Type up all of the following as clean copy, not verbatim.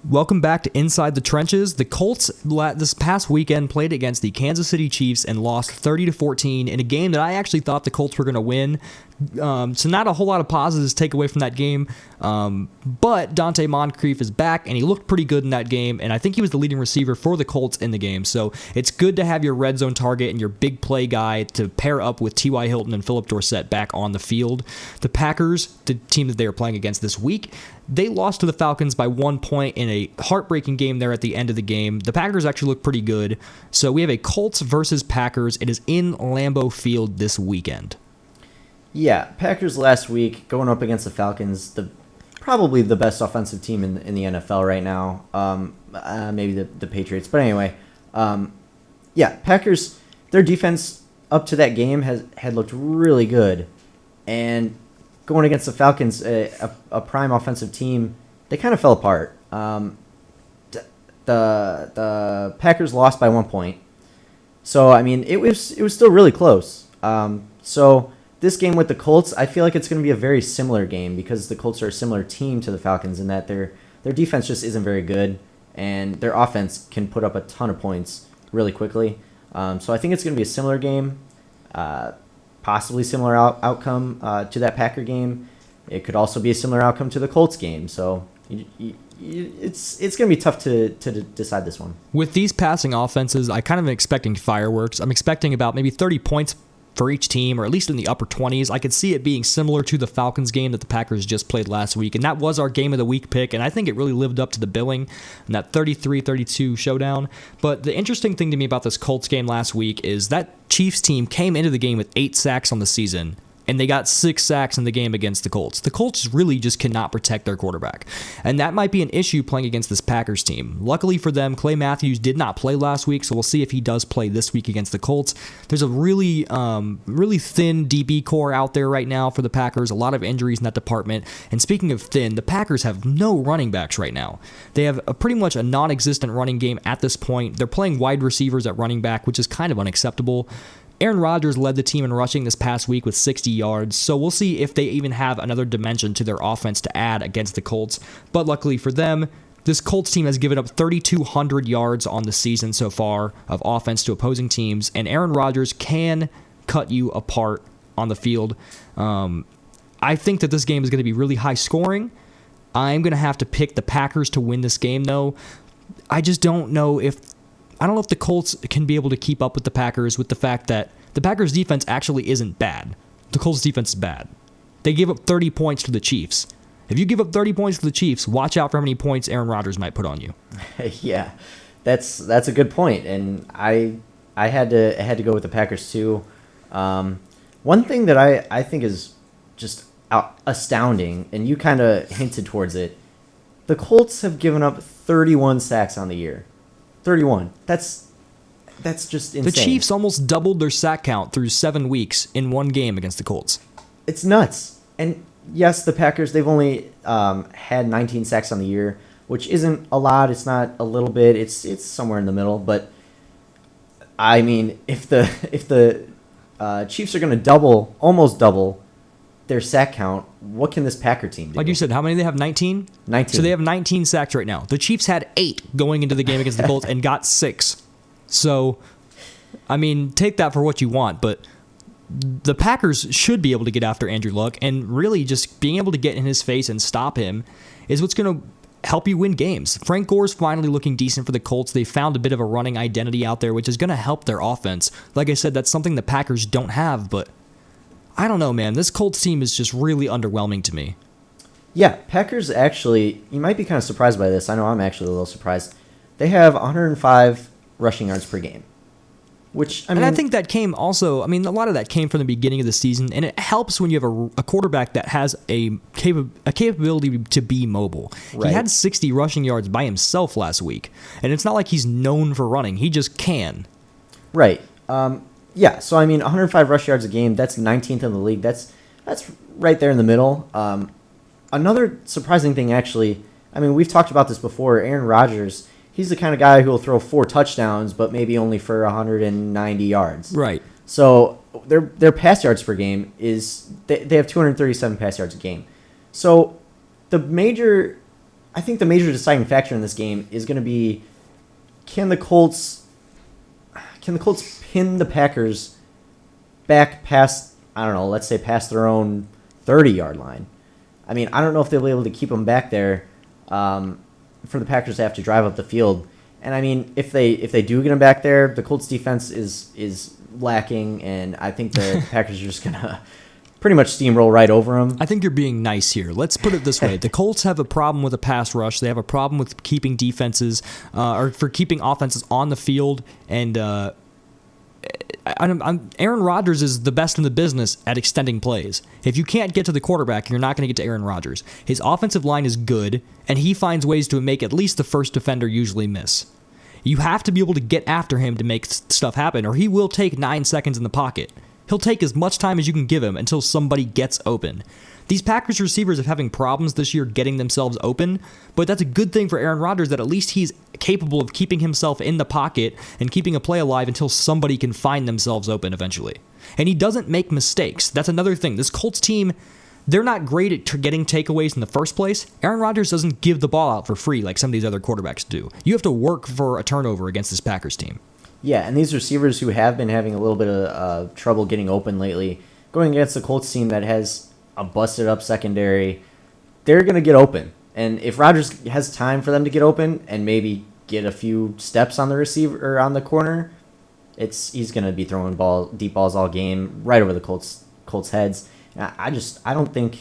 Welcome back to Inside the Trenches. The Colts this past weekend played against the Kansas City Chiefs and lost 30-14 in a game that I actually thought the Colts were going to win. So not a whole lot of positives to take away from that game. But Dante Moncrief is back, and he looked pretty good in that game, and I think he was the leading receiver for the Colts in the game. So it's good to have your red zone target and your big play guy to pair up with T.Y. Hilton and Phillip Dorsett back on the field. The Packers, the team that they are playing against this week, they lost to the Falcons by 1 point in a heartbreaking game there at the end of the game. The Packers actually look pretty good. So we have a Colts versus Packers. It is in Lambeau Field this weekend. Yeah, Packers last week going up against the Falcons, probably the best offensive team in the NFL right now. Maybe the Patriots, but anyway, yeah, Packers, their defense up to that game had looked really good, and going against the Falcons, a prime offensive team, they kind of fell apart. The Packers lost by 1 point, so I mean it was still really close. So this game with the Colts, I feel like it's going to be a very similar game because the Colts are a similar team to the Falcons in that their defense just isn't very good, and their offense can put up a ton of points really quickly. So I think it's going to be a similar game, possibly similar outcome to that Packer game. It could also be a similar outcome to the Colts game. So it's going to be tough to decide this one. With these passing offenses, I kind of am expecting fireworks. I'm expecting about maybe 30 points for each team, or at least in the upper 20s. I could see it being similar to the Falcons game that the Packers just played last week, and that was our game of the week pick, and I think it really lived up to the billing in that 33-32 showdown. But the interesting thing to me about this Colts game last week is that Chiefs team came into the game with 8 sacks on the season, and they got 6 sacks in the game against the Colts. The Colts really just cannot protect their quarterback, and that might be an issue playing against this Packers team. Luckily for them, Clay Matthews did not play last week, so we'll see if he does play this week against the Colts. There's a really thin DB core out there right now for the Packers, a lot of injuries in that department, and speaking of thin, the Packers have no running backs right now. They have pretty much a non-existent running game at this point. They're playing wide receivers at running back, which is kind of unacceptable. Aaron Rodgers led the team in rushing this past week with 60 yards, so we'll see if they even have another dimension to their offense to add against the Colts. But luckily for them, this Colts team has given up 3,200 yards on the season so far of offense to opposing teams, and Aaron Rodgers can cut you apart on the field. I think that this game is going to be really high scoring. I'm going to have to pick the Packers to win this game, though. I just don't know if the Colts can be able to keep up with the Packers, with the fact that the Packers' defense actually isn't bad. The Colts' defense is bad. They gave up 30 points to the Chiefs. If you give up 30 points to the Chiefs, watch out for how many points Aaron Rodgers might put on you. Yeah, that's a good point, and I had to go with the Packers too. One thing that I think is just astounding, and you kind of hinted towards it, the Colts have given up 31 sacks on the year. 31. That's just insane. The Chiefs almost doubled their sack count through 7 weeks in one game against the Colts. It's nuts. And yes, the Packers, they've only had 19 sacks on the year, which isn't a lot. It's not a little bit. It's somewhere in the middle. But I mean, if the Chiefs are going to almost double their sack count, what can this Packer team do? Like you said, how many do they have? 19? 19. So they have 19 sacks right now. The Chiefs had 8 going into the game against the Colts and got 6. So, I mean, take that for what you want, but the Packers should be able to get after Andrew Luck, and really just being able to get in his face and stop him is what's going to help you win games. Frank Gore's finally looking decent for the Colts. They found a bit of a running identity out there, which is going to help their offense. Like I said, that's something the Packers don't have, but I don't know, man. This Colts team is just really underwhelming to me. Yeah, Packers actually, you might be kind of surprised by this. I know I'm actually a little surprised. They have 105 rushing yards per game, which, I mean... And I think that came also, I mean, a lot of that came from the beginning of the season, and it helps when you have a quarterback that has a capability to be mobile. Right. He had 60 rushing yards by himself last week, and it's not like he's known for running. He just can. Right. Yeah, so I mean, 105 rush yards a game, that's 19th in the league. That's right there in the middle. Another surprising thing, actually, I mean, we've talked about this before. Aaron Rodgers, he's the kind of guy who will throw 4 touchdowns, but maybe only for 190 yards. Right. So their pass yards per game is they have 237 pass yards a game. So the major I think the major deciding factor in this game is going to be, can the Colts pin the Packers back past, I don't know, let's say past their own 30-yard line. I mean, I don't know if they'll be able to keep them back there for the Packers to have to drive up the field. And I mean, if they do get them back there, the Colts defense is lacking, and I think the Packers are just gonna pretty much steamroll right over them. I think you're being nice here. Let's put it this way: the Colts have a problem with a pass rush. They have a problem with keeping defenses or for keeping offenses on the field. And Aaron Rodgers is the best in the business at extending plays. If you can't get to the quarterback, you're not going to get to Aaron Rodgers. His offensive line is good, and he finds ways to make at least the first defender usually miss. You have to be able to get after him to make stuff happen, or he will take 9 seconds in the pocket. He'll take as much time as you can give him until somebody gets open. These Packers receivers are having problems this year getting themselves open, but that's a good thing for Aaron Rodgers that at least he's capable of keeping himself in the pocket and keeping a play alive until somebody can find themselves open eventually. And he doesn't make mistakes. That's another thing. This Colts team, they're not great at getting takeaways in the first place. Aaron Rodgers doesn't give the ball out for free like some of these other quarterbacks do. You have to work for a turnover against this Packers team. Yeah, and these receivers who have been having a little bit of trouble getting open lately, going against the Colts team that has a busted-up secondary, they're going to get open. And if Rodgers has time for them to get open and maybe get a few steps on the receiver or on the corner, he's going to be throwing deep balls all game right over the Colts heads. I don't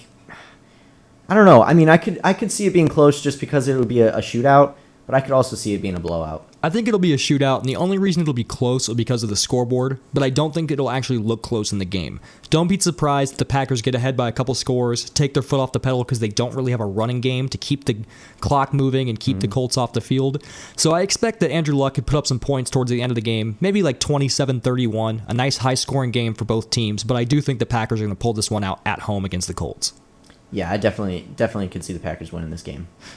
know. I mean, I could see it being close just because it would be a shootout, but I could also see it being a blowout. I think it'll be a shootout, and the only reason it'll be close is because of the scoreboard, but I don't think it'll actually look close in the game. Don't be surprised if the Packers get ahead by a couple scores, take their foot off the pedal because they don't really have a running game to keep the clock moving and keep the Colts off the field. So I expect that Andrew Luck could put up some points towards the end of the game, maybe like 27-31, a nice high-scoring game for both teams, but I do think the Packers are going to pull this one out at home against the Colts. Yeah, I definitely could see the Packers winning this game.